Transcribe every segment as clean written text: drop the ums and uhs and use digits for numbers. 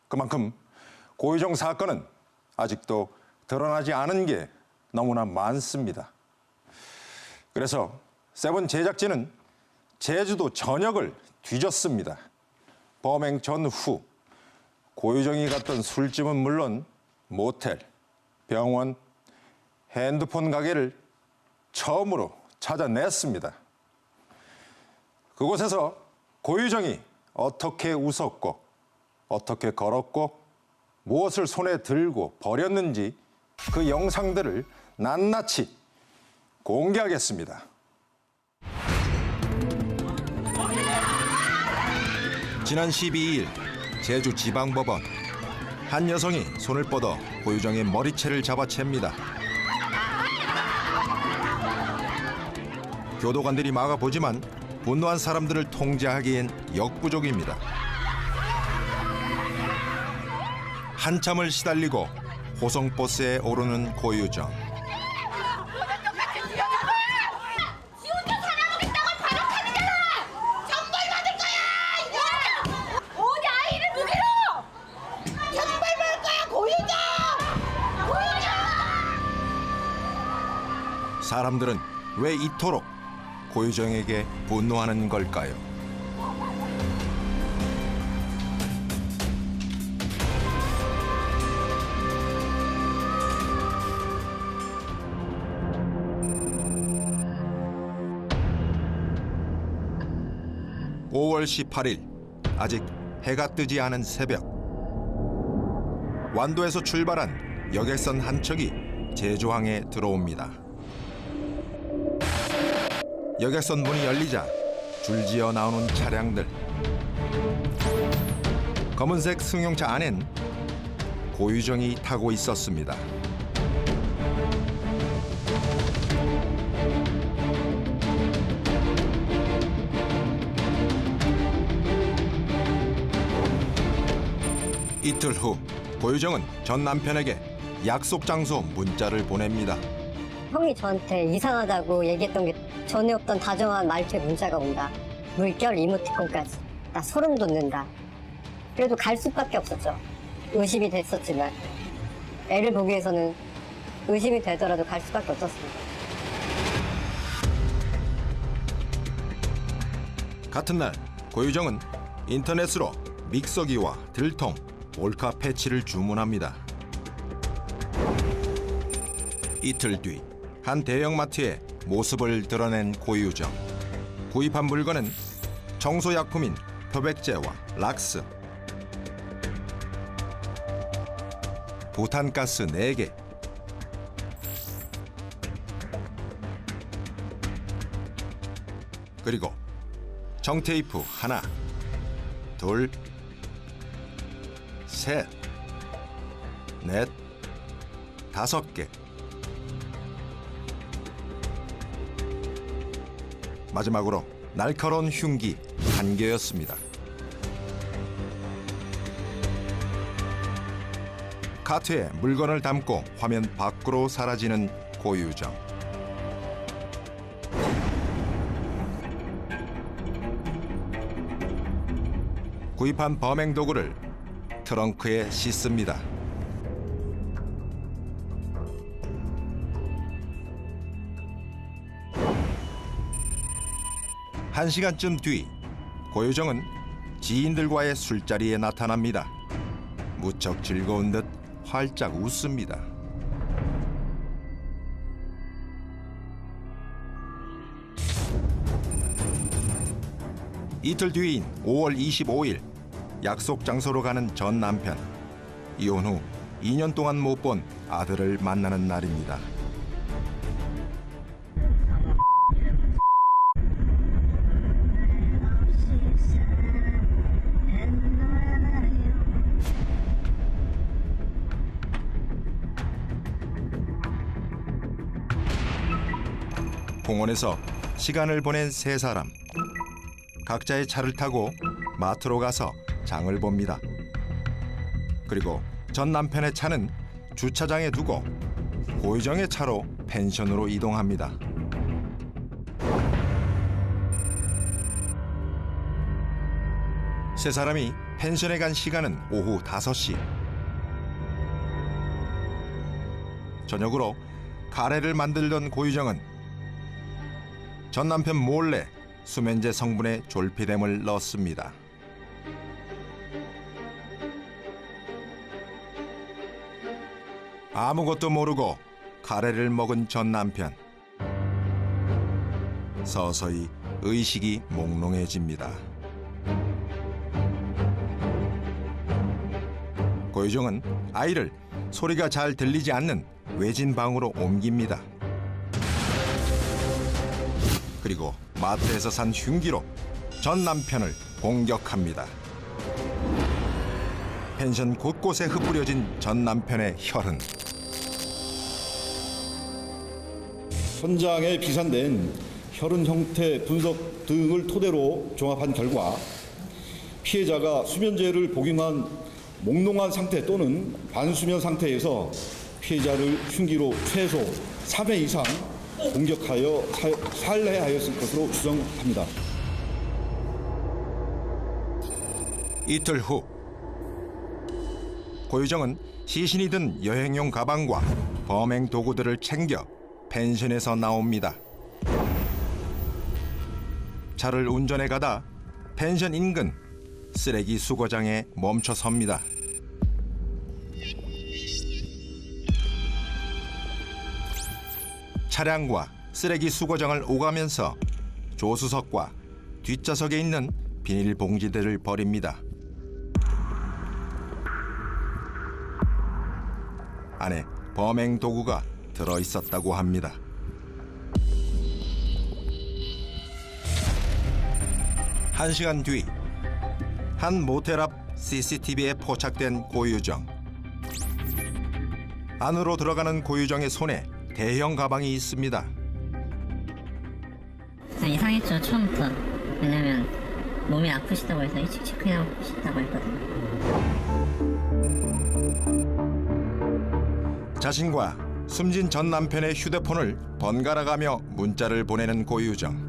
그만큼 고유정 사건은 아직도 드러나지 않은 게 너무나 많습니다. 그래서 세븐 제작진은 제주도 전역을 뒤졌습니다. 범행 전후 고유정이 갔던 술집은 물론 모텔, 병원, 핸드폰 가게를 처음으로 찾아냈습니다. 그곳에서 고유정이 어떻게 웃었고 어떻게 걸었고 무엇을 손에 들고 버렸는지 그 영상들을 낱낱이 공개하겠습니다. 지난 12일 제주지방법원 한 여성이 손을 뻗어 고유정의 머리채를 잡아챕니다. 교도관들이 막아보지만 분노한 사람들을 통제하기엔 역부족입니다. 한참을 시달리고 호송버스에 오르는 고유정. 지 혼자 살아보겠다고 발악하잖아. 정벌받을 거야. 어디 아이를 무기로 정벌받을 거야. 고유정. 사람들은 왜 이토록 고유정에게 분노하는 걸까요? (5월 18일) 아직 해가 뜨지 않은 새벽, 완도에서 출발한 여객선 한 척이 제주항에 들어옵니다. 여객선 문이 열리자 줄지어 나오는 차량들. 검은색 승용차 안엔 고유정이 타고 있었습니다. 이틀 후 고유정은 전 남편에게 약속 장소 문자를 보냅니다. 형이 저한테 이상하다고 얘기했던 게 전에 없던 다정한 말투의 문자가 온다. 물결 이모티콘까지. 나 소름 돋는다. 그래도 갈 수밖에 없었죠. 의심이 됐었지만 애를 보기 위해서는 의심이 되더라도 갈 수밖에 없었습니다. 같은 날 고유정은 인터넷으로 믹서기와 들통, 몰카 패치를 주문합니다. 이틀 뒤 한 대형마트에 모습을 드러낸 고유정. 구입한 물건은 청소약품인 표백제와 락스, 부탄가스 4개, 그리고 정테이프 하나, 둘, 셋, 넷, 5개. 마지막으로 날카로운 흉기 1개였습니다. 카트에 물건을 담고 화면 밖으로 사라지는 고유정. 구입한 범행 도구를 트렁크에 싣습니다. 1시간쯤 뒤 고유정은 지인들과의 술자리에 나타납니다. 무척 즐거운 듯 활짝 웃습니다. 이틀 뒤인 5월 25일 약속 장소로 가는 전 남편. 이혼 후 2년 동안 못 본 아들을 만나는 날입니다. 공원에서 시간을 보낸 세 사람. 각자의 차를 타고 마트로 가서 장을 봅니다. 그리고 전 남편의 차는 주차장에 두고 고유정의 차로 펜션으로 이동합니다. 세 사람이 펜션에 간 시간은 오후 5시. 저녁으로 카레를 만들던 고유정은 전 남편 몰래 수면제 성분에 졸피뎀을 넣었습니다. 아무것도 모르고 카레를 먹은 전 남편. 서서히 의식이 몽롱해집니다. 고유정은 아이를 소리가 잘 들리지 않는 외진 방으로 옮깁니다. 그리고 마트에서 산 흉기로 전 남편을 공격합니다. 펜션 곳곳에 흩뿌려진 전 남편의 혈흔. 현장에 비산된 혈흔 형태 분석 등을 토대로 종합한 결과 피해자가 수면제를 복용한 몽롱한 상태 또는 반수면 상태에서 피해자를 흉기로 최소 3회 이상 공격하여 살해하였을 것으로 추정합니다. 이틀 후 고유정은 시신이 든 여행용 가방과 범행 도구들을 챙겨 펜션에서 나옵니다. 차를 운전해 가다 펜션 인근 쓰레기 수거장에 멈춰 섭니다. 차량과 쓰레기 수거장을 오가면서 조수석과 뒷좌석에 있는 비닐봉지들을 버립니다. 안에 범행 도구가 들어있었다고 합니다. 한 시간 뒤 한 모텔 앞 CCTV에 포착된 고유정. 안으로 들어가는 고유정의 손에 대형 가방이 있습니다. 이상했죠, 처음부터. 왜냐면 몸이 아프시다고 해서 일찍 체크인하고 싶다고 했거든요. 자신과 숨진 전 남편의 휴대폰을 번갈아가며 문자를 보내는 고유정.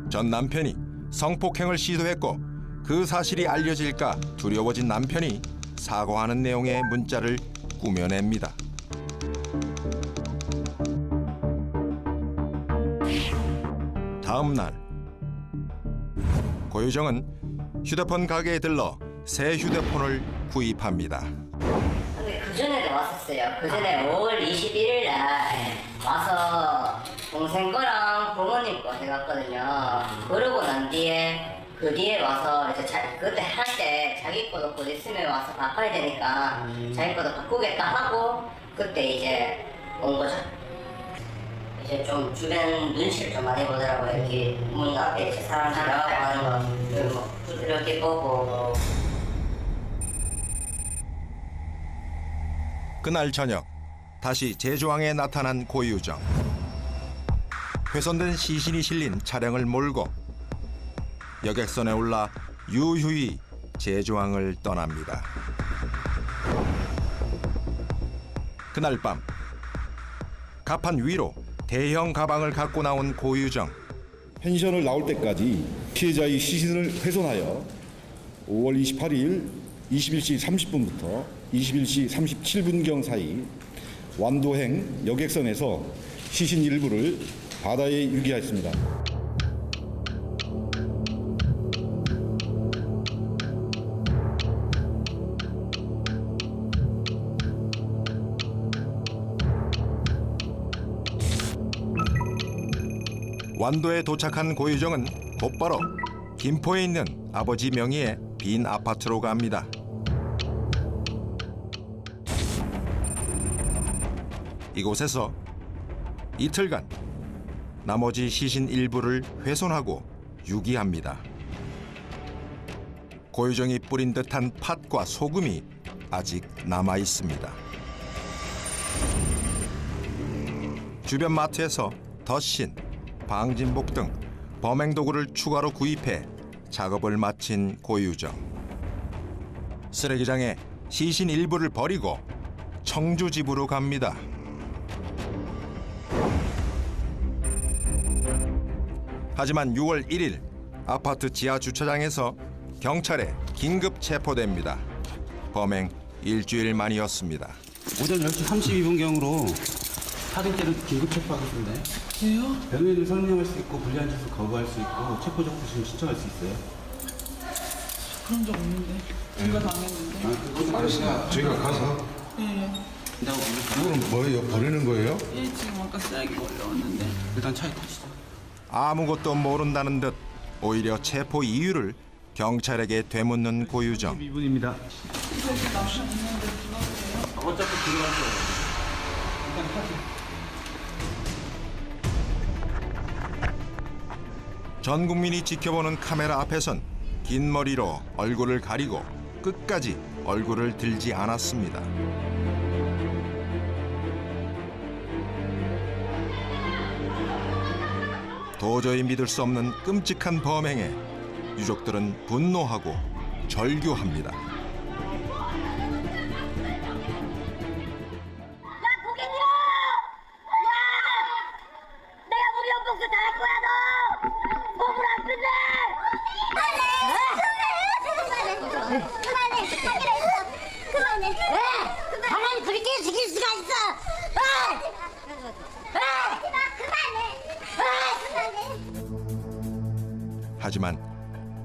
전 남편이 성폭행을 시도했고 그 사실이 알려질까 두려워진 남편이 사과하는 내용의 문자를 꾸며냅니다. 다음 날 고유정은 휴대폰 가게에 들러 새 휴대폰을 구입합니다. 근데 그 전에도 왔었어요. 그 전에 5월 21일 날 와서 동생 거랑 부모님 거 해갔거든요. 그러고 난 뒤에 그 뒤에 와서 이제 그때 할 때 자기 거도 곧 있으면 와서 바꿔야 되니까 자기 거도 바꾸겠다 하고 그때 이제 온 거죠. 이제 좀 주변 눈치를 좀 많이 보더라고요. 이렇게 문 앞에 이제 사람 지나가고 하는 거 뭐 이렇게 보고. 그날 저녁 다시 제주항에 나타난 고유정. 훼손된 시신이 실린 차량을 몰고 여객선에 올라 유유히 제주항을 떠납니다. 그날 밤 갑판 위로 대형 가방을 갖고 나온 고유정. 펜션을 나올 때까지 피해자의 시신을 훼손하여 5월 28일 21시 30분부터 21시 37분경 사이 완도행 여객선에서 시신 일부를 바다에 유기하였습니다. 완도에 도착한 고유정은 곧바로 김포에 있는 아버지 명의의 빈 아파트로 갑니다. 이곳에서 이틀간 나머지 시신 일부를 훼손하고 유기합니다. 고유정이 뿌린 듯한 팥과 소금이 아직 남아 있습니다. 주변 마트에서 덧신, 방진복 등 범행 도구를 추가로 구입해 작업을 마친 고유정. 쓰레기장에 시신 일부를 버리고 청주 집으로 갑니다. 하지만 6월 1일 아파트 지하 주차장에서 경찰에 긴급 체포됩니다. 범행 일주일 만이었습니다. 오전 10시 32분경으로 사진죄로 긴급 체포하겠습니다. 왜요? 변호인을 설명할 수 있고 불리한 짓을 거부할 수 있고 체포 접수심 신청할 수 있어요. 그런 적 없는데 제가 당했는데. 알았어요. 저희가 가서 예. 이건 뭐예요? 버리는 거예요? 예, 지금 아까 쓰레기 걸려왔는데. 일단 차에 타시죠. 아무것도 모른다는 듯 오히려 체포 이유를 경찰에게 되묻는 고유정. 2분입니다. 어차피 들어가세요. 일단 타세요. 전 국민이 지켜보는 카메라 앞에선 긴 머리로 얼굴을 가리고 끝까지 얼굴을 들지 않았습니다. 도저히 믿을 수 없는 끔찍한 범행에 유족들은 분노하고 절규합니다. 야 고개 들어! 야! 내가 우리 연봉도 다 할 거야 너! 몸을 안 끝내! 그만해! 가만히 그렇게 지킬 수가 있어! 하지만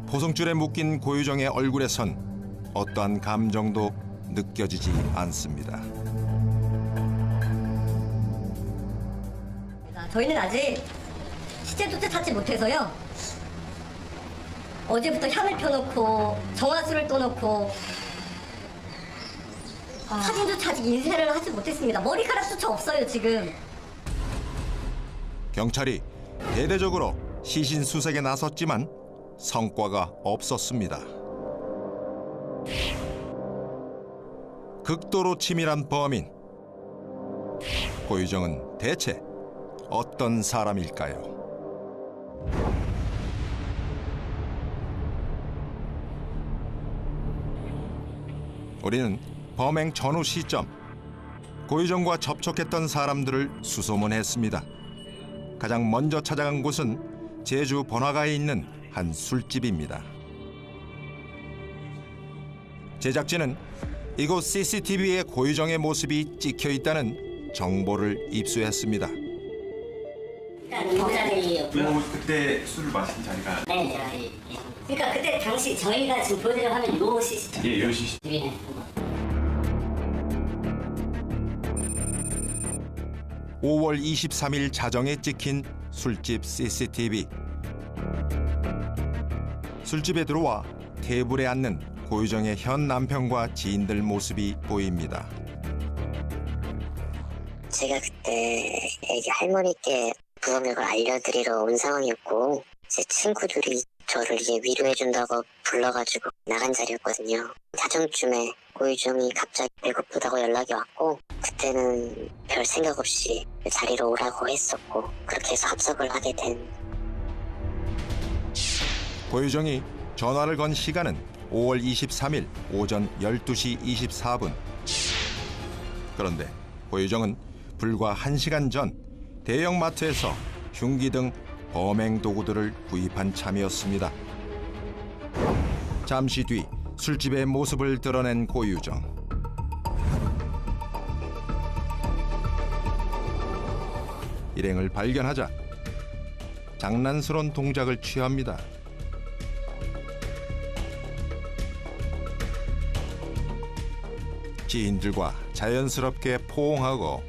포송줄에 묶인 고유정의 얼굴에선 어떠한 감정도 느껴지지 않습니다. 저희는 아직 시체조차 찾지 못해서요. 어제부터 향을 펴놓고 정화수를 떠놓고 사진조차 아직 인쇄를 하지 못했습니다. 머리카락조차 없어요 지금. 경찰이 대대적으로 시신 수색에 나섰지만 성과가 없었습니다. 극도로 치밀한 범인. 고유정은 대체 어떤 사람일까요? 우리는 범행 전후 시점, 고유정과 접촉했던 사람들을 수소문했습니다. 가장 먼저 찾아간 곳은 제주 번화가에 있는 한 술집입니다. 제작진은 이곳 CCTV에 고유정의 모습이 찍혀 있다는 정보를 입수했습니다. 그때 술을 마신 자리가 네, 그러니까 그때 당시 저희가 지금 보여드린 화면 요 CCTV. 요 CCTV. 5월 23일 자정에 찍힌 술집 CCTV. 술집에 들어와 테이블에 앉는 고유정의 현 남편과 지인들 모습이 보입니다. 제가 그때 애기 할머니께 부검력을 알려드리러 온 상황이었고 제 친구들이 저를 이제 위로해준다고 불러가지고 나간 자리였거든요. 자정쯤에 고유정이 갑자기 배고프다고 연락이 왔고 그때는 별 생각 없이 자리로 오라고 했었고 그렇게 해서 합석을 하게 된. 고유정이 전화를 건 시간은 5월 23일 오전 12시 24분. 그런데 고유정은 불과 1시간 전 대형마트에서 흉기 등 범행 도구들을 구입한 참이었습니다. 잠시 뒤 술집의 모습을 드러낸 고유정. 일행을 발견하자 장난스러운 동작을 취합니다. 지인들과 자연스럽게 포옹하고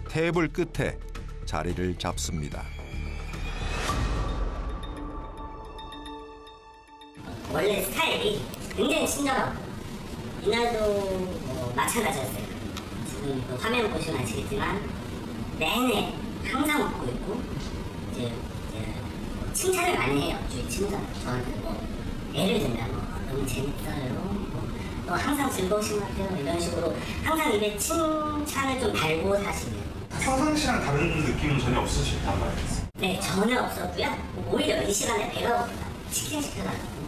테이블 끝에 자리를 잡습니다. 원래 스타일이 굉장히 친절하고 이날도 마찬가지였어요. 지금 그 화면 보시면 아시겠지만 내내 항상 웃고 있고 이제 칭찬을 많이 해요. 주위 친구들 저한테 예를 들면 너무 재밌어요. 또 항상 즐거우신 것 같아요. 이런 식으로 항상 입에 칭찬을 좀 달고 사시네요. 평상시랑 다른 느낌은 전혀 없으셨단 말이에요? 네, 전혀 없었고요. 오히려 이 시간에 배가 고프다. 치킨 시켜가지고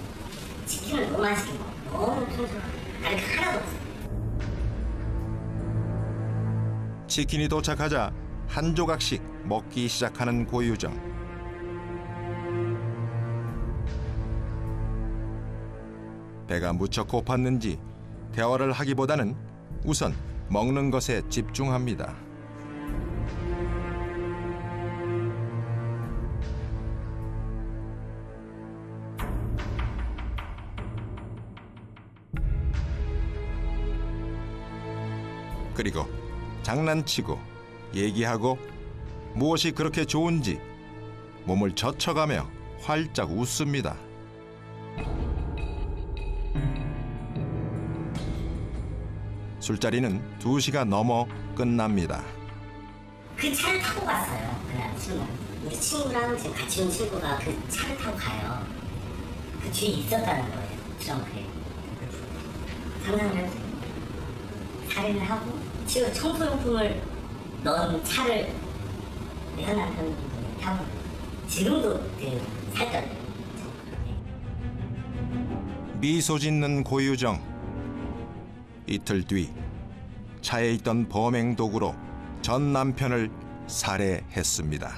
치킨을 너무 맛있게 먹고 너무 평소 다른 게 하나도 없어요. 치킨이 도착하자 한 조각씩 먹기 시작하는 고유정. 배가 무척 고팠는지 대화를 하기보다는 우선 먹는 것에 집중합니다. 그리고 장난치고 얘기하고 무엇이 그렇게 좋은지 몸을 젖혀가며 활짝 웃습니다. 술자리는 2시가 넘어 끝납니다. 그 차를 타고 갔어요. 그날 친구. 우리 친구랑 지금 같이 온 친구가 그 차를 타고 가요. 그 뒤에 있었다는 거예요. 트렁크에. 상상을 해보세요. 살인을 하고 지금 청소용품을 넣은 차를 현 남편분이 타고 지금도 그 살던 미소 짓는 고유정. 이틀 뒤 차에 있던 범행 도구로 전 남편을 살해했습니다.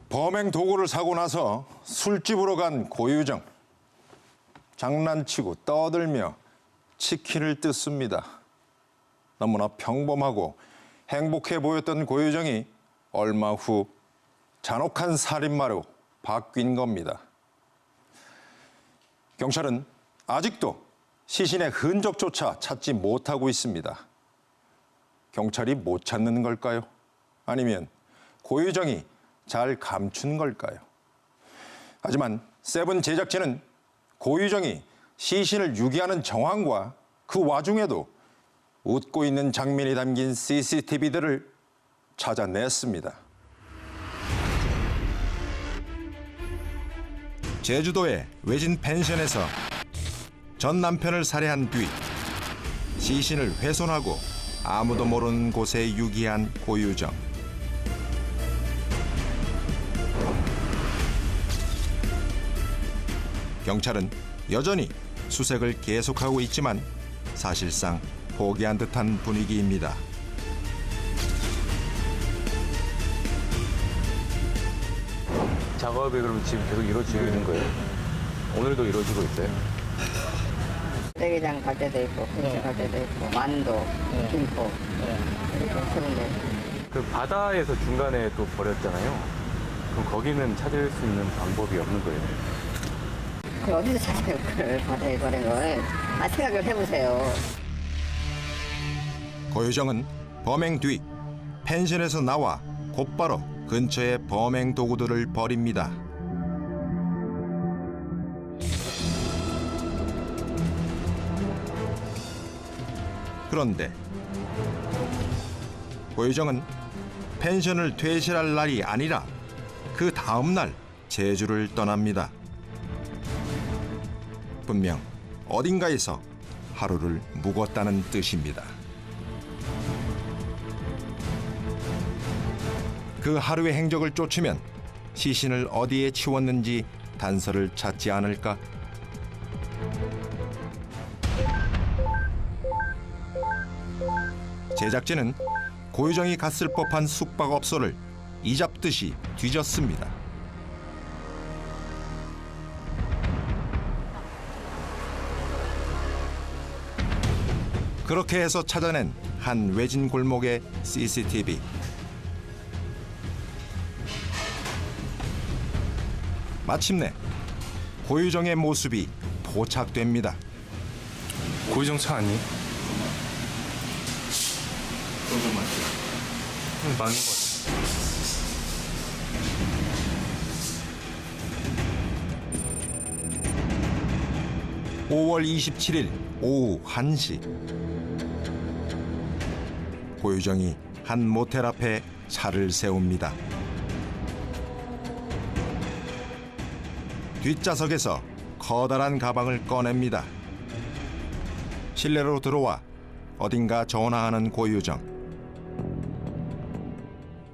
범행 도구를 사고 나서 술집으로 간 고유정. 장난치고 떠들며 치킨을 뜯습니다. 너무나 평범하고 행복해 보였던 고유정이 얼마 후 잔혹한 살인마로 바뀐 겁니다. 경찰은 아직도 시신의 흔적조차 찾지 못하고 있습니다. 경찰이 못 찾는 걸까요? 아니면 고유정이 잘 감춘 걸까요? 하지만 세븐 제작진은 고유정이 시신을 유기하는 정황과 그 와중에도 웃고 있는 장면이 담긴 CCTV들을 찾아냈습니다. 제주도의 외진 펜션에서 전 남편을 살해한 뒤 시신을 훼손하고 아무도 모르는 곳에 유기한 고유정. 경찰은 여전히 수색을 계속하고 있지만 사실상 포기한 듯한 분위기입니다. 작업이 그럼 지금 계속 이루어지고 있는 거예요? 오늘도 이루어지고 있어요? 쓰레기장 갈 때도 있고, 네. 갈 때도 있고, 만두, 네. 김포, 네. 이렇게 쓰는데. 그 바다에서 중간에 또 버렸잖아요. 그럼 거기는 찾을 수 있는 방법이 없는 거예요? 그 어디서 찾아요, 그걸 바다에 버린 걸. 아, 생각을 해보세요. 고유정은 범행 뒤 펜션에서 나와 곧바로 근처에 범행 도구들을 버립니다. 그런데 고유정은 펜션을 퇴실할 날이 아니라 그 다음 날 제주를 떠납니다. 분명 어딘가에서 하루를 묵었다는 뜻입니다. 그 하루의 행적을 쫓으면 시신을 어디에 치웠는지 단서를 찾지 않을까? 제작진은 고유정이 갔을 법한 숙박업소를 이잡듯이 뒤졌습니다. 그렇게 해서 찾아낸 한 외진 골목의 CCTV. 마침내 고유정의 모습이 포착됩니다. 고유정 차 아니에요? 그런 거 맞죠? 맞는 거 같아요. 5월 27일 오후 1시 고유정이 한 모텔 앞에 차를 세웁니다. 뒷좌석에서 커다란 가방을 꺼냅니다. 실내로 들어와 어딘가 전화하는 고유정.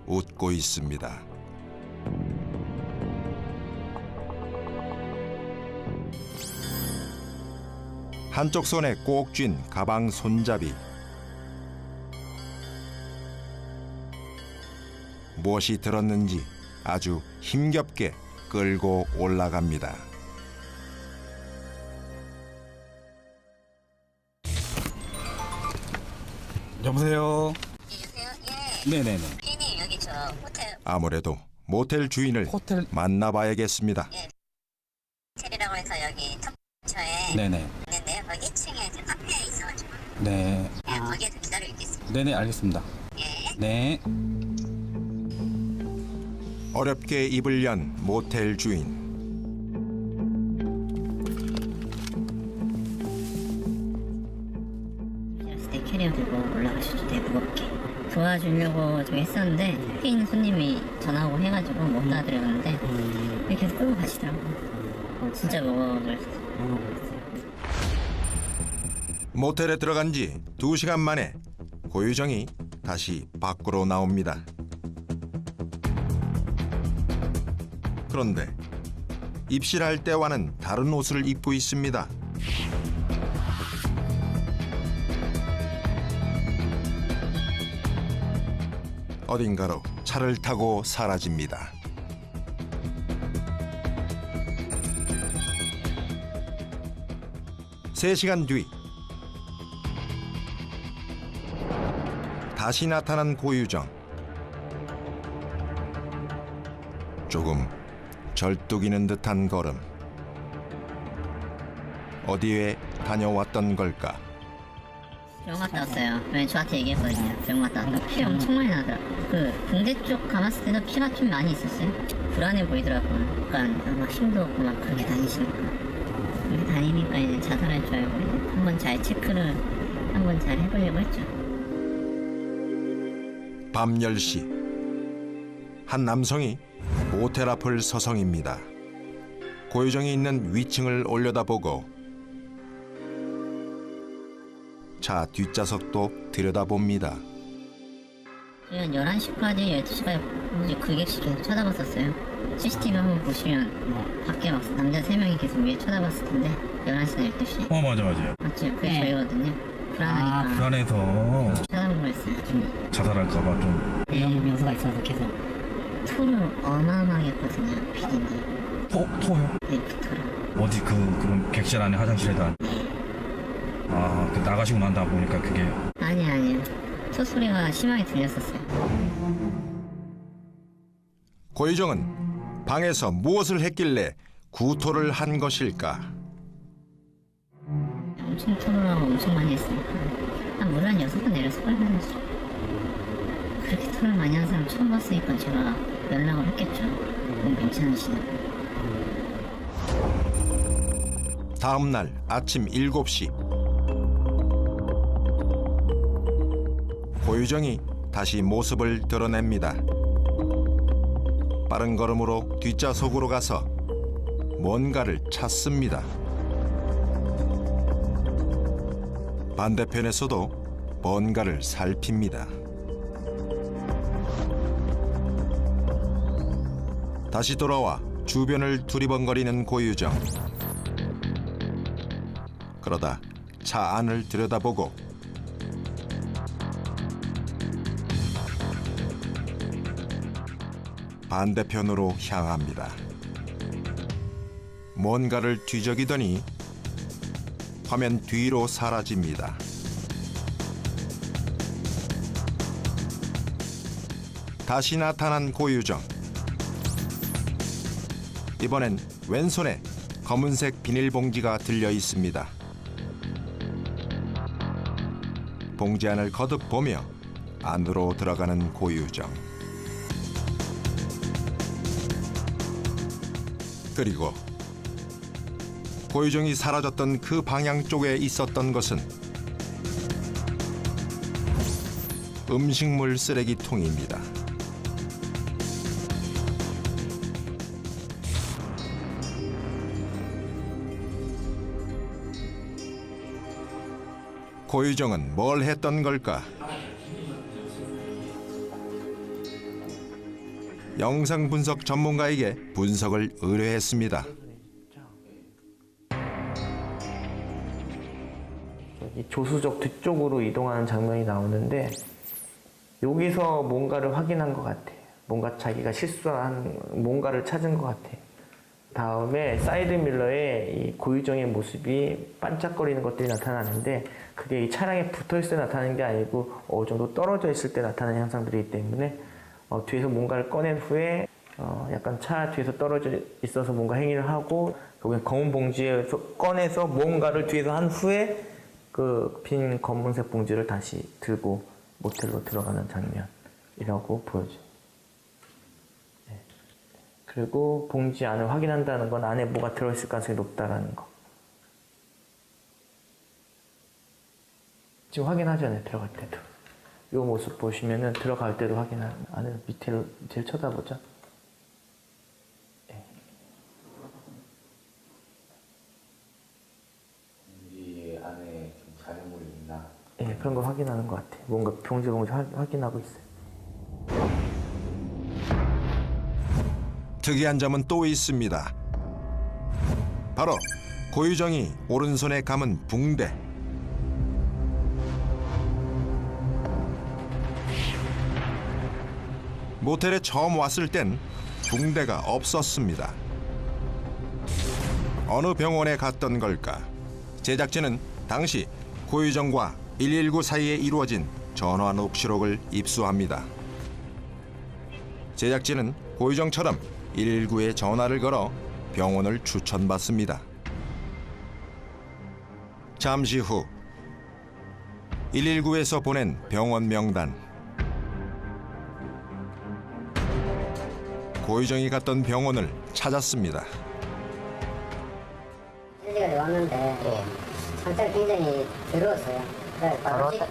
웃고 있습니다. 한쪽 손에 꼭 쥔 가방 손잡이. 무엇이 들었는지 아주 힘겹게 끌고 올라갑니다. 여보세요. 네네네. 피디님 여기 저 호텔 아무래도 모텔 주인을 만나봐야겠습니다. 호텔이라고 해서 여기 턱 근처에 네네. 있는데요. 거기 1층에 이제 카페에 있어가지고 네. 거기에서 기다리고 있겠습니다. 네네 알겠습니다. 네. 어렵게 입을 연 모텔 주인. 때 캐리어 들고 올라가셔도 돼, 무겁게. 도와주려고 좀 했었는데 밖에 있는 손님이 전화 오고 해가지고 못 놔드렸는데 계속 끌고 가시더라고요. 진짜 무거워서. 모텔에 들어간 지 2시간 만에 고유정이 다시 밖으로 나옵니다. 그런데 입실할 때와는 다른 옷을 입고 있습니다. 어딘가로 차를 타고 사라집니다. 세 시간 뒤 다시 나타난 고유정. 조금 절뚝이는 듯한 걸음. 어디에 다녀왔던 걸까? 병원 갔다 왔어요. 왜 저한테 얘기했거든요. 병원 갔다 왔는데 피 엄청 많이 나더라고요. 그 붕대 쪽 감았을 때도 피가 좀 많이 있었어요. 불안해 보이더라고요. 그러니까 막 힘도 없고 막 그렇게 다니시니까. 그렇게 다니니까 이제 자살할 줄 알고 이제 한번 잘 체크를 한번 잘 해보려고 했죠. 밤 10시 한 남성이 모텔 앞을 서성입니다. 고유정이 있는 위층을 올려다보고 차 뒷좌석도 들여다봅니다. 저희가 11시까지 12시까지 이제 굴객실 계속 쳐다봤었어요. CCTV 한번 보시면 밖에 막 남자 3명이 계속 위에 쳐다봤을 텐데 11시나 12시. 맞아요. 맞지? 그게 저희거든요. 불안하니까. 불안해서 쳐다보고 있어요. 자살할까봐 좀. 이런 요소가 있어서 계속 토를 어마어마하게 했거든요. 피디님. 토요? 네, 토를. 어디 그럼 객실 안에 화장실에다. 그 나가시고 난 다음 보니까 그게. 아니요. 토소리가 심하게 들렸었어요. 고유정은 방에서 무엇을 했길래 구토를 한 것일까? 엄청 토를 하고 엄청 많이 했으니까 물 한 6번 내렸을 걸 하면서. 그렇게 토를 많이 하는 사람 처음 봤으니까 제가 연락을 했겠죠. 몸 괜찮으시냐고. 다음 날 아침 7시 고유정이 다시 모습을 드러냅니다. 빠른 걸음으로 뒷좌석으로 가서 뭔가를 찾습니다. 반대편에서도 뭔가를 살핍니다. 다시 돌아와 주변을 두리번거리는 고유정. 그러다 차 안을 들여다보고 반대편으로 향합니다. 뭔가를 뒤적이더니 화면 뒤로 사라집니다. 다시 나타난 고유정. 이번엔 왼손에 검은색 비닐봉지가 들려 있습니다. 봉지 안을 거듭 보며 안으로 들어가는 고유정. 그리고 고유정이 사라졌던 그 방향 쪽에 있었던 것은 음식물 쓰레기통입니다. 고유정은 뭘 했던 걸까? 영상 분석 전문가에게 분석을 의뢰했습니다. 조수석 뒤쪽으로 이동하는 장면이 나오는데 여기서 뭔가를 확인한 것 같아. 뭔가 자기가 실수한 뭔가를 찾은 것 같아. 다음에 사이드 밀러에 이 고유정의 모습이 반짝거리는 것들이 나타나는데 그게 이 차량에 붙어 있을 때 나타나는 게 아니고 어느 정도 떨어져 있을 때 나타나는 현상들이기 때문에 뒤에서 뭔가를 꺼낸 후에 약간 차 뒤에서 떨어져 있어서 뭔가 행위를 하고 결국엔 검은 봉지에서 꺼내서 뭔가를 뒤에서 한 후에 그 빈 검은색 봉지를 다시 들고 모텔로 들어가는 장면이라고 보여져요. 네. 그리고 봉지 안을 확인한다는 건 안에 뭐가 들어있을 가능성이 높다라는 거. 지금 확인하잖아요, 들어갈 때도. 이 모습 보시면은 들어갈 때도 확인하는, 안을 밑을 쳐다보죠. 네. 이 안에 좀 잔여물이 있나? 네, 그런 걸 확인하는 것 같아요. 뭔가 봉지 확인하고 있어요. 특이한 점은 또 있습니다. 바로 고유정이 오른손에 감은 붕대. 모텔에 처음 왔을 땐 붕대가 없었습니다. 어느 병원에 갔던 걸까? 제작진은 당시 고유정과 119 사이에 이루어진 전화 녹취록을 입수합니다. 제작진은 고유정처럼 119에 전화를 걸어 병원을 추천받습니다. 잠시 후 119에서 보낸 병원 명단. 고유정이 갔던 병원을 찾았습니다. 일찍까지 왔는데 상태가 굉장히 더러웠어요.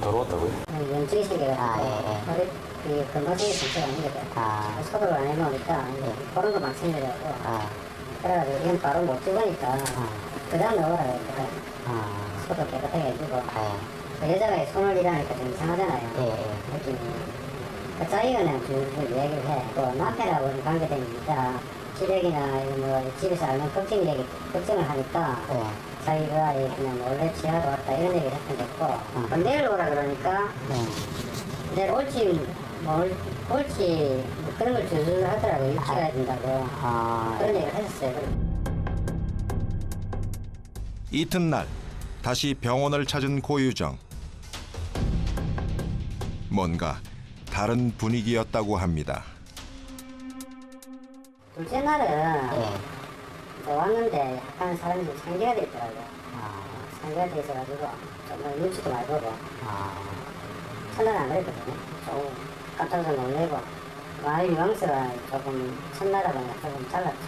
더러웠다고요? 염증이 생겨가지고 허리 건강성이 상태가 아니거든. 소독을 안 해놓으니까 그런 거 막 생겨가지고 그래가지고 이건 바로 못 죽으니까 그 다음 넣으라고 했거든. 소독 깨끗하게 해주고 여자가 손을 일하니까 좀 이상하잖아요. 느낌이. 자기가 그냥 쭉 이야기를 해. 또 남편하고는 관계되니까 시댁이나 뭐 집에서 알면 걱정을 하니까 자기가 그냥 원래 지하로 왔다 이런 얘기를 했던 적 있고 내일 오라 그러니까 내일 올지 뭐 그런 걸 주저를 하더라고요. 일찍 가야 된다고 그런 얘기를 했었어요. 이튿날 다시 병원을 찾은 고유정. 뭔가 다른 분위기였다고 합니다. 둘째 날은 왔는데 약간 사람이 좀 상기가 돼 있더라고요. 상기가 돼 있어가지고 좀 눈치도 많이 보고 첫날은 안 그랬거든요. 조금 깜짝 놀래고 말 뉘앙스가 조금 첫날하고는 조금 달랐죠.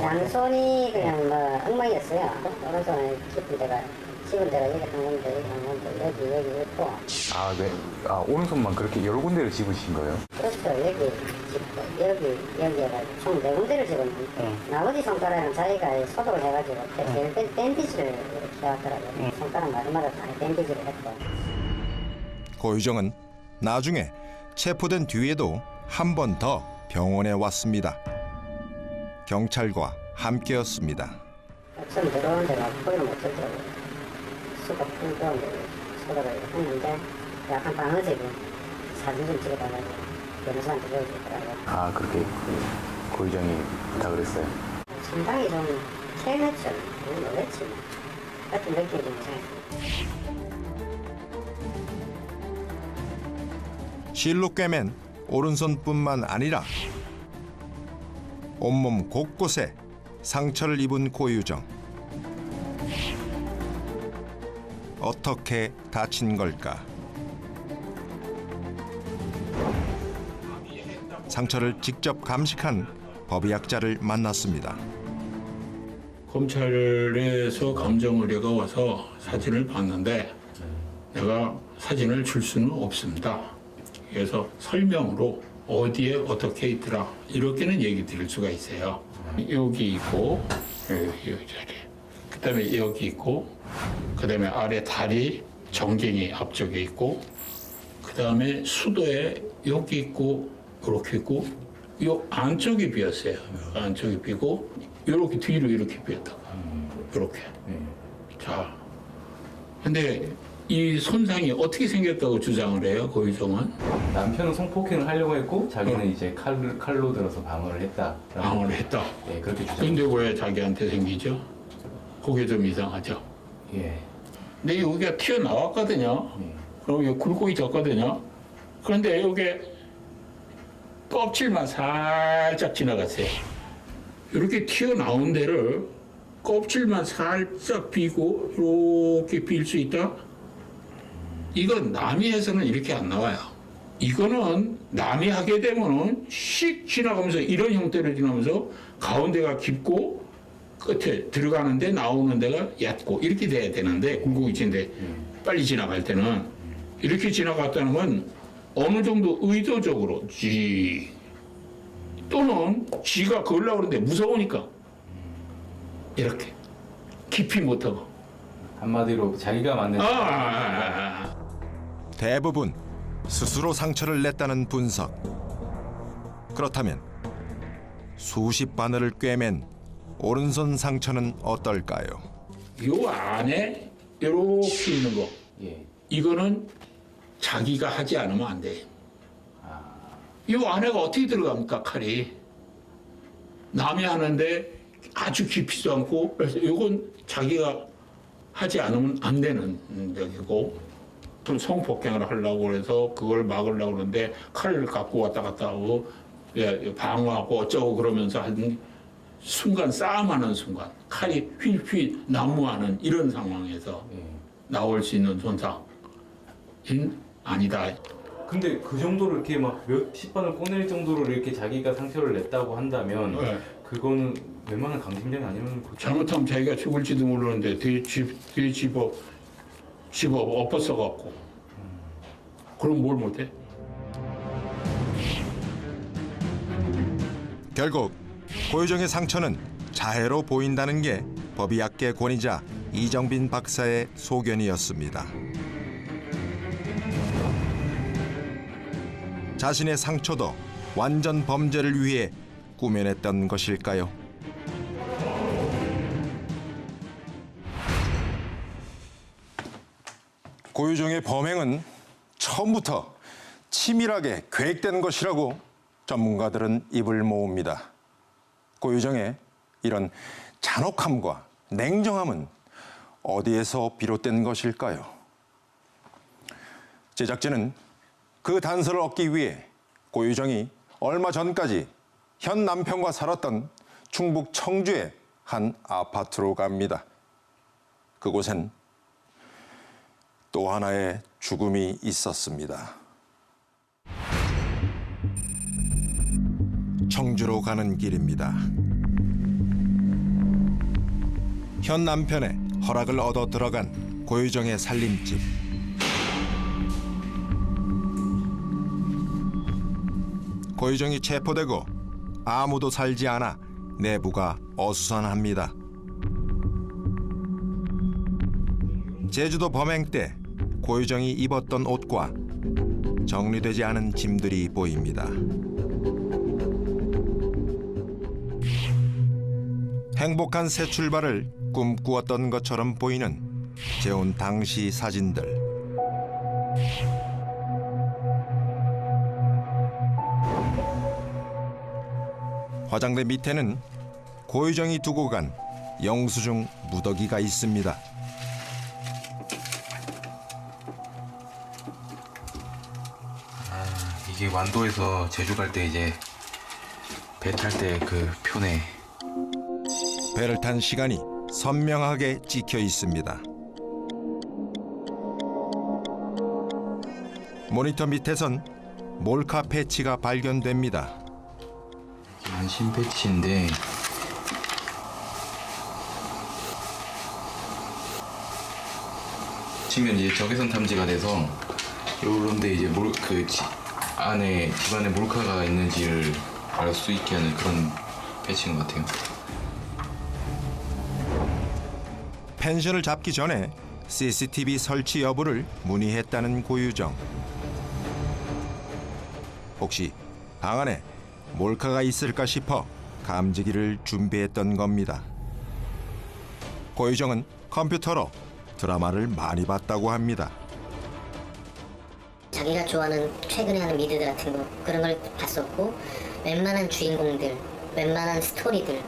양손이 그냥 뭐 엉망이었어요. 오른손에 깊은 데가 집은 데가 여기 한 군데 여기 한 군데 여기 있고. 네. 오른손만 그렇게 여러 군데를 집으신 거예요? 그렇죠. 여기가 총 4군데를 집었는데 나머지 손가락은 자기가 소독을 해가지고 밴디지를 이렇게 해왔더라고요. 손가락 마디마다 다 밴디지를 했고. 고유정은 나중에 체포된 뒤에도 한 번 더 병원에 왔습니다. 경찰과 함께였습니다. 처음 들어오는 데가 거기를 못 들더라고요. 수가 풀고 소독을 했는데 약간 방어적인 사진 좀 찍어달라고 변호사한테 보여주더라고요. 그렇게 고유정이 다 그랬어요? 상당히 좀 캐냈죠. 놀랬지. 같은 느낌이 좀 이상했어요. 실로 꿰맨 오른손뿐만 아니라 온몸 곳곳에 상처를 입은 고유정. 어떻게 다친 걸까? 상처를 직접 감식한 법의학자를 만났습니다. 검찰에서 감정의뢰가 와서 사진을 봤는데 내가 사진을 줄 수는 없습니다. 그래서 설명으로 어디에 어떻게 있더라 이렇게는 얘기 드릴 수가 있어요. 여기 있고 여기 자리, 그다음에 여기 있고, 그다음에 아래 다리 정갱이 앞쪽에 있고, 그다음에 수도에 여기 있고 이렇게 있고, 요 안쪽이 비었어요. 안쪽이 비고 이렇게 뒤로 이렇게 비었다가 이렇게. 자, 근데 이 손상이 어떻게 생겼다고 주장을 해요, 고유정은? 남편은 성폭행을 하려고 했고 자기는 이제 칼로 들어서 방어를 했다. 방어를 했다. 예, 그렇게 주장. 근데 왜 자기한테 생기죠? 그게 좀 이상하죠. 예. 근데 여기가 튀어나왔거든요. 그럼 여기 굴곡이 있었거든요. 그런데 여기 껍질만 살짝 지나갔어요. 이렇게 튀어나온 데를 껍질만 살짝 비고 이렇게 빌 수 있다? 이건 남이 해서는 이렇게 안 나와요. 이거는 남이 하게 되면은 씩 지나가면서 이런 형태로 지나면서 가운데가 깊고 끝에 들어가는데 나오는 데가 얕고 이렇게 돼야 되는데 굴곡이 있는데 빨리 지나갈 때는 이렇게 지나갔다는 건 어느 정도 의도적으로 또는 지가 걸려고 그러는데 무서우니까 이렇게 깊이 못하고 한마디로 자기가 만든 대부분 스스로 상처를 냈다는 분석. 그렇다면 수십 바늘을 꿰맨 오른손 상처는 어떨까요? 요 안에 이렇게 있는 거 예. 이거는 자기가 하지 않으면 안 돼. 이 안에가 어떻게 들어갑니까, 칼이? 남이 하는데 아주 깊이도 않고, 그래서 이건 자기가 하지 않으면 안 되는 적이고, 좀 성폭행을 하려고 해서 그걸 막으려고 그러는데 칼을 갖고 왔다 갔다 하고, 방어하고 어쩌고 그러면서 한 순간, 싸움하는 순간, 칼이 휠휠 난무하는 이런 상황에서 나올 수 있는 손상은 아니다. 근데 그 정도로 이렇게 막 몇십 번을 꺼낼 정도로 이렇게 자기가 상처를 냈다고 한다면 그거는 웬만한 강심장이 아니면 잘못하면 자기가 죽을지도 모르는데 뒤에 집어 엎었어갖고 그럼 뭘 못해? 결국 고유정의 상처는 자해로 보인다는 게 법의학계 권위자 이정빈 박사의 소견이었습니다. 자신의 상처도 완전 범죄를 위해 꾸며냈던 것일까요? 고유정의 범행은 처음부터 치밀하게 계획된 것이라고 전문가들은 입을 모읍니다. 고유정의 이런 잔혹함과 냉정함은 어디에서 비롯된 것일까요? 제작진은 그 단서를 얻기 위해 고유정이 얼마 전까지 현 남편과 살았던 충북 청주의 한 아파트로 갑니다. 그곳엔 또 하나의 죽음이 있었습니다. 청주로 가는 길입니다. 현 남편의 허락을 얻어 들어간 고유정의 살림집. 고유정이 체포되고 아무도 살지 않아 내부가 어수선합니다. 제주도 범행 때 고유정이 입었던 옷과 정리되지 않은 짐들이 보입니다. 행복한 새 출발을 꿈꾸었던 것처럼 보이는 재혼 당시 사진들. 화장대 밑에는 고유정이 두고 간 영수증 무더기가 있습니다. 이게 완도에서 제주 갈 때 이제 배 탈 때 그 표네. 배를 탄 시간이 선명하게 찍혀 있습니다. 모니터 밑에선 몰카 패치가 발견됩니다. 안심 패치인데 치면 이제 적외선 탐지가 돼서 요런데 이제 안에 집안에 몰카가 있는지를 알 수 있게 하는 그런 패치인 것 같아요. 펜션을 잡기 전에 CCTV 설치 여부를 문의했다는 고유정. 혹시 방 안에 몰카가 있을까 싶어 감지기를 준비했던 겁니다. 고유정은 컴퓨터로 드라마를 많이 봤다고 합니다. 자기가 좋아하는 최근에 하는 미드들 같은 거 그런 걸 봤었고 웬만한 주인공들, 웬만한 스토리들,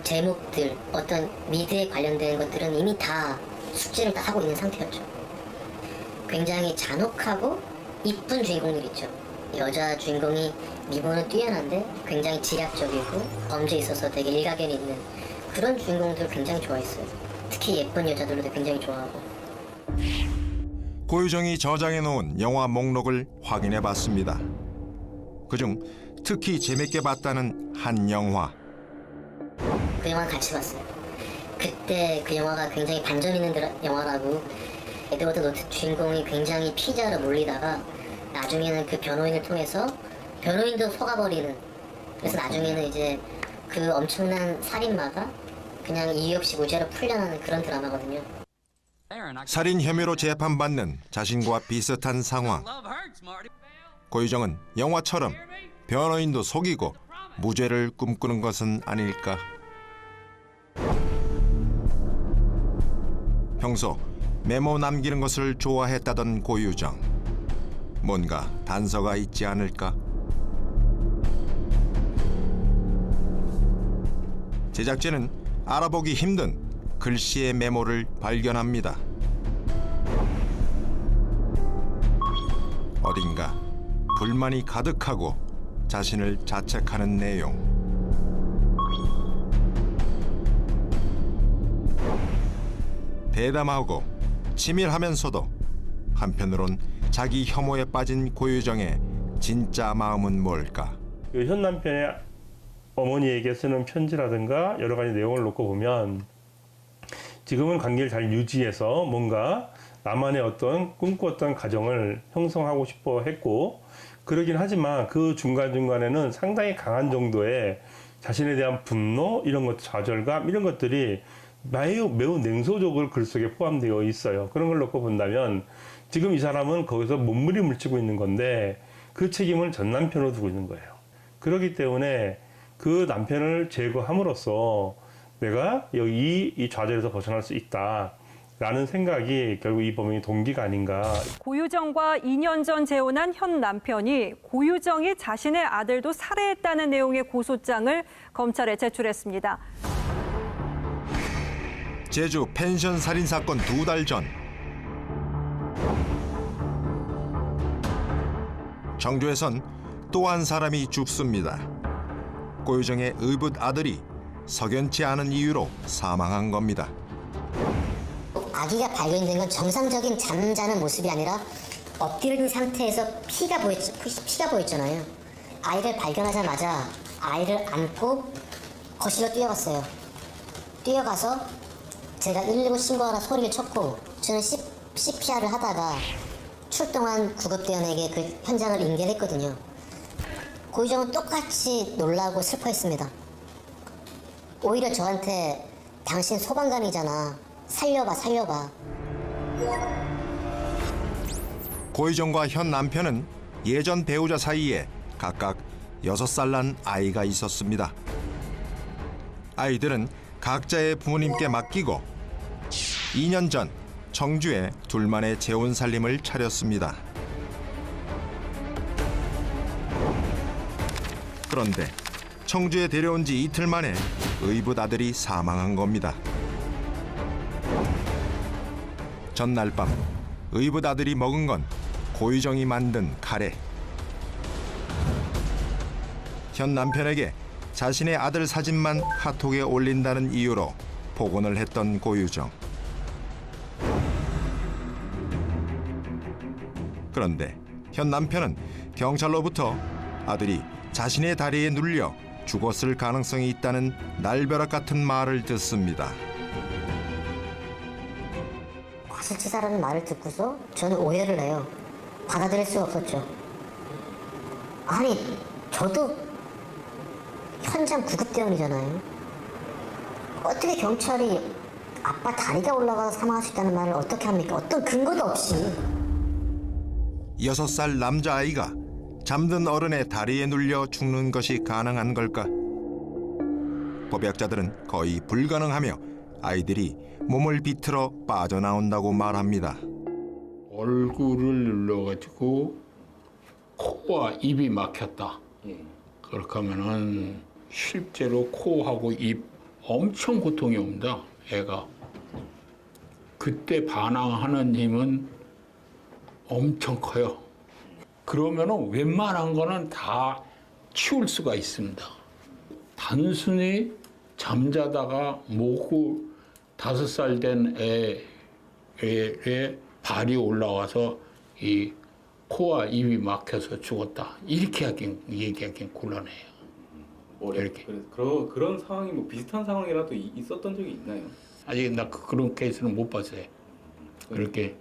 제목들, 어떤 미드에 관련된 것들은 이미 다 숙지를 다 하고 있는 상태였죠. 굉장히 잔혹하고 이쁜 주인공들 있죠. 여자 주인공이 미모는 뛰어난데 굉장히 지략적이고 범죄에 있어서 되게 일가견이 있는 그런 주인공들 굉장히 좋아했어요. 특히 예쁜 여자들도 굉장히 좋아하고. 고유정이 저장해 놓은 영화 목록을 확인해 봤습니다. 그중 특히 재밌게 봤다는 한 영화. 그 영화 같이 봤어요. 그때 그 영화가 굉장히 반전 있는 영화라고 에드워드 노트 주인공이 굉장히 피자로 몰리다가 나중에는 그 변호인을 통해서 변호인도 속아버리는 그래서 나중에는 이제 그 엄청난 살인마가 그냥 이유 없이 무죄로 풀려나는 그런 드라마거든요. 살인 혐의로 재판받는 자신과 비슷한 상황. 고유정은 영화처럼 변호인도 속이고 무죄를 꿈꾸는 것은 아닐까. 평소 메모 남기는 것을 좋아했다던 고유정. 뭔가 단서가 있지 않을까? 제작진은 알아보기 힘든 글씨의 메모를 발견합니다. 어딘가 불만이 가득하고 자신을 자책하는 내용. 대담하고 치밀하면서도 한편으론 자기 혐오에 빠진 고유정의 진짜 마음은 뭘까? 현 남편의 어머니에게 쓰는 편지라든가 여러 가지 내용을 놓고 보면 지금은 관계를 잘 유지해서 뭔가 나만의 어떤 꿈꿨던 가정을 형성하고 싶어 했고 그러긴 하지만 그 중간중간에는 상당히 강한 정도의 자신에 대한 분노, 이런 것, 좌절감 이런 것들이 매우 냉소적으로 글 속에 포함되어 있어요. 그런 걸 놓고 본다면 지금 이 사람은 거기서 몸부림을 치고 있는 건데 그 책임을 전 남편으로 두고 있는 거예요. 그렇기 때문에 그 남편을 제거함으로써 내가 여기 이 좌절에서 벗어날 수 있다라는 생각이 결국 이 범행의 동기가 아닌가. 고유정과 2년 전 재혼한 현 남편이 고유정이 자신의 아들도 살해했다는 내용의 고소장을 검찰에 제출했습니다. 제주 펜션 살인 사건 2달 전. 청주에선 또 한 사람이 죽습니다. 고유정의 의붓 아들이 석연치 않은 이유로 사망한 겁니다. 아기가 발견된 건 정상적인 잠자는 모습이 아니라 엎드린 상태에서 피가 보였잖아요. 아이를 발견하자마자 아이를 안고 거실로 뛰어갔어요. 뛰어가서 제가 119 신고하라 소리를 쳤고 저는 CPR을 하다가 출동한 구급대원에게 그 현장을 인계했거든요. 고유정은 똑같이 놀라고 슬퍼했습니다. 오히려 저한테 당신 소방관이잖아. 살려봐. 고유정과 현 남편은 예전 배우자 사이에 각각 6살 난 아이가 있었습니다. 아이들은 각자의 부모님께 맡기고 2년 전 청주에 둘만의 재혼 살림을 차렸습니다. 그런데 청주에 데려온 지 이틀 만에 의붓 아들이 사망한 겁니다. 전날 밤 의붓 아들이 먹은 건 고유정이 만든 카레. 현 남편에게 자신의 아들 사진만 카톡에 올린다는 이유로 복원을 했던 고유정. 그런데 현 남편은 경찰로부터 아들이 자신의 다리에 눌려 죽었을 가능성이 있다는 날벼락 같은 말을 듣습니다. 과실치사라는 말을 듣고서 저는 오해를 해요. 받아들일 수 없었죠. 아니, 저도 현장 구급대원이잖아요. 어떻게 경찰이 아빠 다리가 올라가서 사망할 수 있다는 말을 어떻게 합니까? 어떤 근거도 없이. 6살 남자아이가 잠든 어른의 다리에 눌려 죽는 것이 가능한 걸까? 법학자들은 거의 불가능하며 아이들이 몸을 비틀어 빠져나온다고 말합니다. 얼굴을 눌러가지고 코와 입이 막혔다. 그렇게 하면은 실제로 코하고 입 엄청 고통이 옵니다. 애가. 그때 반항하는 힘은 엄청 커요. 그러면은 웬만한 거는 다 치울 수가 있습니다. 단순히 잠자다가 모구 5살 된 애의 발이 올라와서 이 코와 입이 막혀서 죽었다. 이렇게 얘기하기엔 곤란해요. 이렇게. 그런 상황이 뭐 비슷한 상황이라도 있었던 적이 있나요? 아직 나 그런 케이스는 못 봤어요. 그렇게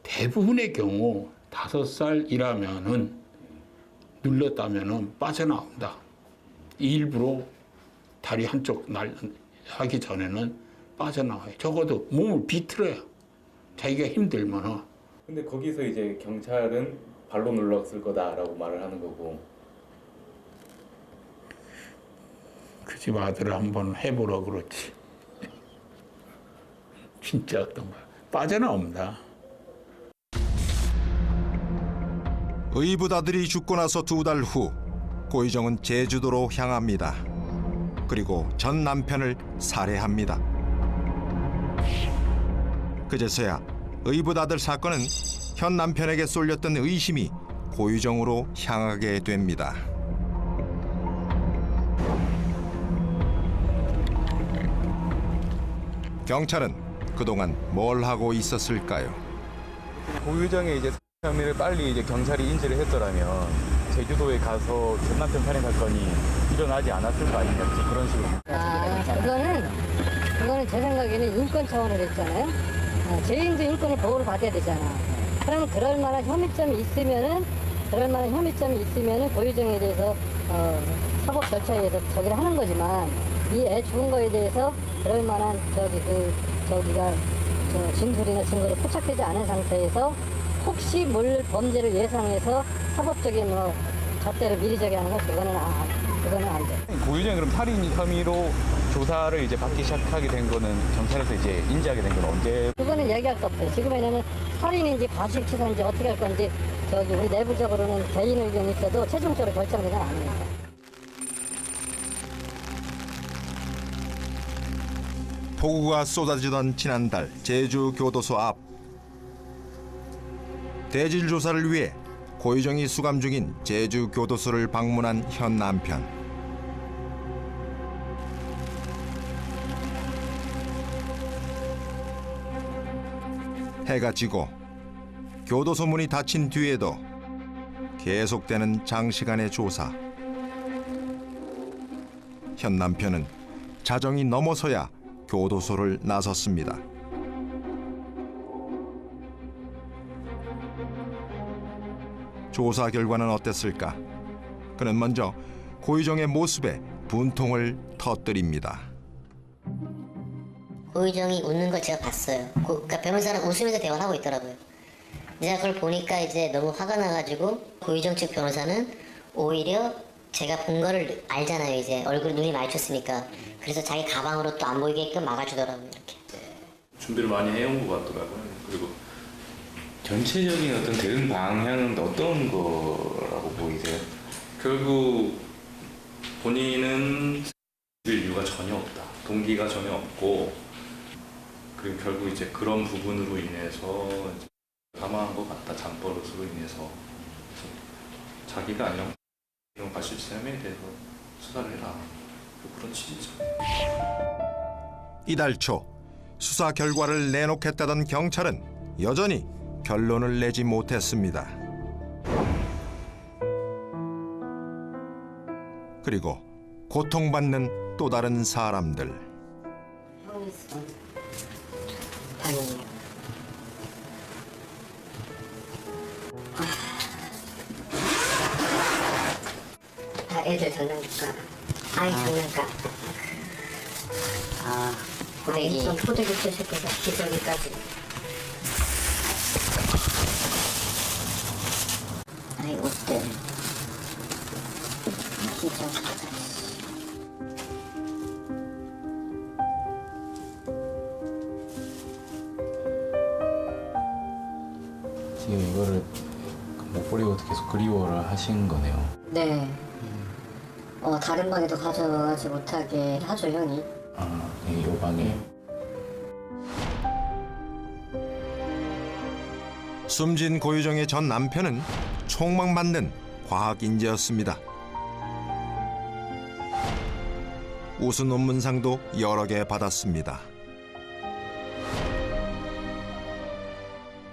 대부분의 경우 5살이라면은 눌렀다면은 빠져나온다. 일부러 다리 한쪽 하기 전에는 빠져나와요. 적어도 몸을 비틀어요. 자기가 힘들면은. 근데 거기서 이제 경찰은 발로 눌렀을 거다라고 말을 하는 거고. 그 집 아들을 한번 해보라 그렇지. 진짜 어떤 거야. 빠져나옵니다. 의붓아들이 죽고 나서 2달 후 고희정은 제주도로 향합니다. 그리고 전 남편을 살해합니다. 그제서야 의붓아들 사건은 현 남편에게 쏠렸던 의심이 고희정으로 향하게 됩니다. 경찰은 그동안 뭘 하고 있었을까요? 고유정의 이제 혐의를 빨리 이제 경찰이 인지를 했더라면 제주도에 가서 전 남편 살인 사건이 일어나지 않았을 거 아니냐 그런 식으로. 그거는 제 생각에는 인권 차원으로 했잖아요. 죄인도 인권을 보호를 받아야 되잖아. 그러면 그럴 만한 혐의점이 있으면은 고유정에 대해서 사법 절차에 의해서 저기를 하는 거지만 이 애 죽은 거에 대해서 그럴 만한 저기가 진술이나 증거로 포착되지 않은 상태에서 혹시 모를 범죄를 예상해서 사법적인 잣대를 미리 저기 하는 건 그거는 안 돼. 고유정이 그럼 살인 혐의로 조사를 이제 받기 시작하게 된 거는 경찰에서 이제 인지하게 된 건 언제? 그거는 얘기할 수 없어요. 지금에는 살인인지 과실치사인지 어떻게 할 건지 우리 내부적으로는 개인 의견이 있어도 최종적으로 결정되는 건 아닙니다. 폭우가 쏟아지던 지난달 제주 교도소 앞. 대질 조사를 위해 고희정이 수감 중인 제주 교도소를 방문한 현 남편. 해가 지고 교도소 문이 닫힌 뒤에도 계속되는 장시간의 조사. 현 남편은 자정이 넘어서야 교도소를 나섰습니다. 조사 결과는 어땠을까? 그는 먼저 고희정의 모습에 분통을 터뜨립니다. 고희정이 웃는 걸 제가 봤어요. 그러니까 변호사는 웃으면서 대화를 하고 있더라고요. 제가 그걸 보니까 이제 너무 화가 나가지고 고희정 측 변호사는 오히려 제가 본 거를 알잖아요. 이제 얼굴 눈이 마주쳤으니까. 그래서 자기 가방으로 또 안 보이게끔 막아주더라고요. 이렇게. 준비를 많이 해온 것 같더라고요. 그리고 전체적인 어떤 대응 방향은 어떤 거라고 보이세요? 결국 본인은 이유가 전혀 없다. 동기가 전혀 없고, 그리고 결국 이제 그런 부분으로 인해서 사망한 것 같다. 잠버릇으로 인해서. 자기가 아니라 이런 과실치사에 대해서 수사를 해라. 그런 취지죠. 이달 초 수사 결과를 내놓겠다던 경찰은 여전히 결론을 내지 못했습니다. 그리고 고통받는 또 다른 사람들. 애들 장난감. 아이 장난감. 포대기. 포대기 새끼가 기저귀까지. 아이 옷들. 기저귀까지. 그리워를 하신 거네요. 네. 다른 방에도 가져가지 못하게 하죠, 형이. 이 방에. 숨진 고유정의 전 남편은 총망 맞는 과학 인재였습니다. 우수 논문상도 여러 개 받았습니다.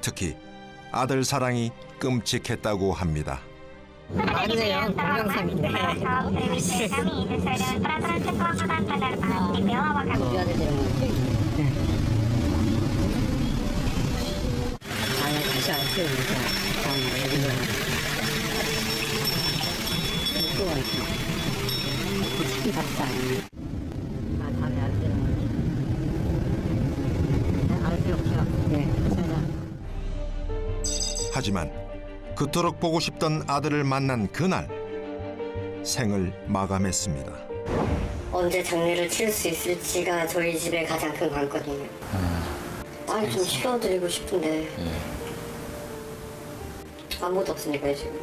특히 아들 사랑이 끔찍했다고 합니다. 아니에요. 동영상인데. 다시 안 키우니까 애들은 특히 답장. 다음에 안 되는 거지. 알 필요 없어. 네. 하지만 그토록 보고 싶던 아들을 만난 그날 생을 마감했습니다. 언제 장례를 치를 수 있을지가 저희 집의 가장 큰 관건이에요. 빨리 좀 치러드리고 싶은데 아무것도 없으니까요 지금.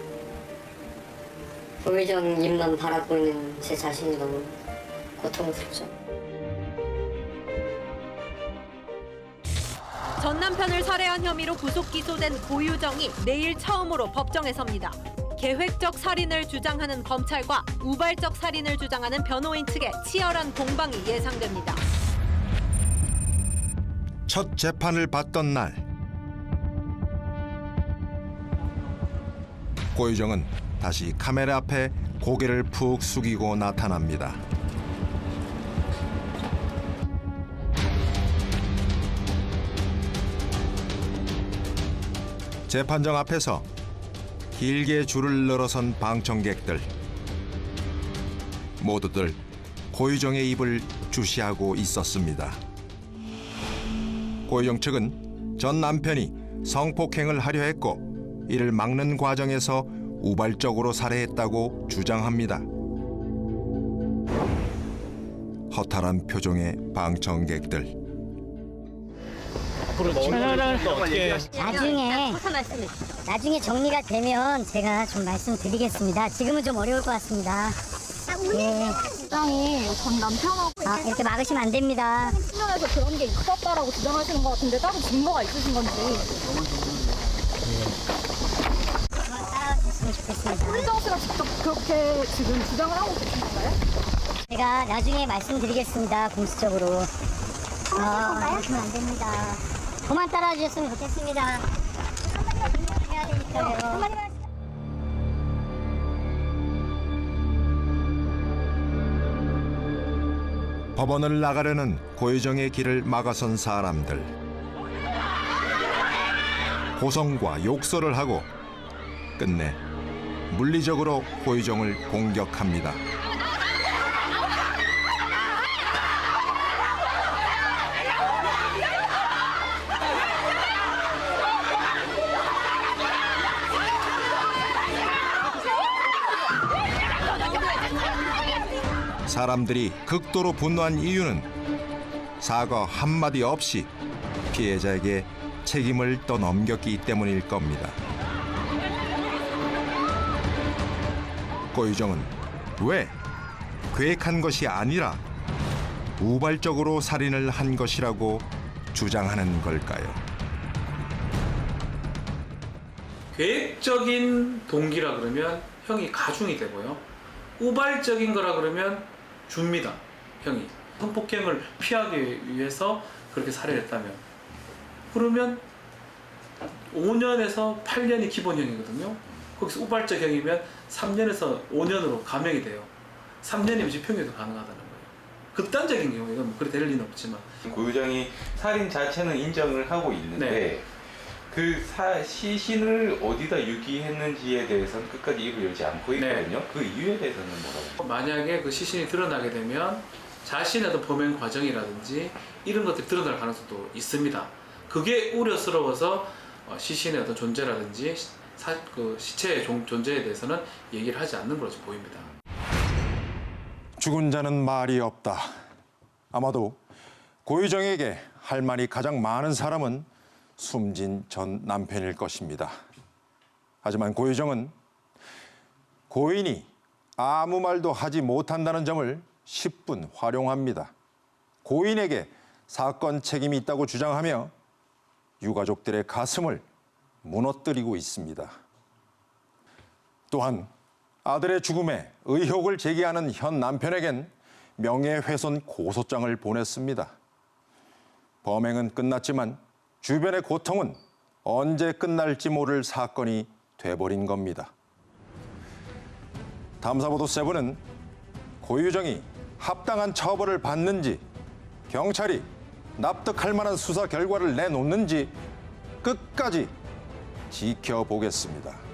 고유정 입만 바라보고 있는 제 자신이 너무 고통스럽죠. 전 남편을 살해한 혐의로 구속 기소된 고유정이 내일 처음으로 법정에 섭니다. 계획적 살인을 주장하는 검찰과 우발적 살인을 주장하는 변호인 측의 치열한 공방이 예상됩니다. 첫 재판을 받던 날 고유정은 다시 카메라 앞에 고개를 푹 숙이고 나타납니다. 재판정 앞에서 길게 줄을 늘어선 방청객들. 모두들 고유정의 입을 주시하고 있었습니다. 고유정 측은 전 남편이 성폭행을 하려 했고 이를 막는 과정에서 우발적으로 살해했다고 주장합니다. 허탈한 표정의 방청객들. 나중에 정리가 되면 제가 좀 말씀드리겠습니다. 지금은 좀 어려울 것 같습니다. 우리 주장이 전 남편하고 이렇게 막으시면 안 됩니다. 신문에서 그런 게 있었다라고 주장하시는 것 같은데 따로 증거가 있으신 건지. 따라주셨으면 좋겠습니다. 고유정 씨가 직접 그렇게 지금 주장을 하고 계신 건가요? 제가 나중에 말씀드리겠습니다. 공식적으로. 이러시면 안 됩니다. 그만 따라주셨으면 좋겠습니다. 해야 되니까요. 법원을 나가려는 고유정의 길을 막아선 사람들. 고성과 욕설을 하고 끝내 물리적으로 고유정을 공격합니다. 사람들이 극도로 분노한 이유는 사과 한마디 없이 피해자에게 책임을 떠넘겼기 때문일 겁니다. 고유정은 왜 계획한 것이 아니라 우발적으로 살인을 한 것이라고 주장하는 걸까요? 계획적인 동기라 그러면 형이 가중이 되고요. 우발적인 거라 그러면 줍니다. 형이 성폭행을 피하기 위해서 그렇게 살해를 했다면 그러면 5년에서 8년이 기본형이거든요. 거기서 우발적형이면 3년에서 5년으로 감형이 돼요. 3년이면 집행유예도 가능하다는 거예요. 극단적인 경우 이건 그렇게 될 리는 없지만 고유정이 살인 자체는 인정을 하고 있는데 그 시신을 어디다 유기했는지에 대해서는 끝까지 입을 열지 않고 있거든요. 그 이유에 대해서는 뭐라고? 만약에 그 시신이 드러나게 되면 자신의 어떤 범행 과정이라든지 이런 것들이 드러날 가능성도 있습니다. 그게 우려스러워서 시신의 어떤 존재라든지 그 시체의 존재에 대해서는 얘기를 하지 않는 걸로 보입니다. 죽은 자는 말이 없다. 아마도 고유정에게 할 말이 가장 많은 사람은 숨진 전 남편일 것입니다. 하지만 고유정은 고인이 아무 말도 하지 못한다는 점을 10분 활용합니다. 고인에게 사건 책임이 있다고 주장하며 유가족들의 가슴을 무너뜨리고 있습니다. 또한 아들의 죽음에 의혹을 제기하는 현 남편에겐 명예훼손 고소장을 보냈습니다. 범행은 끝났지만 주변의 고통은 언제 끝날지 모를 사건이 돼버린 겁니다. 탐사보도 7은 고유정이 합당한 처벌을 받는지, 경찰이 납득할 만한 수사 결과를 내놓는지 끝까지 지켜보겠습니다.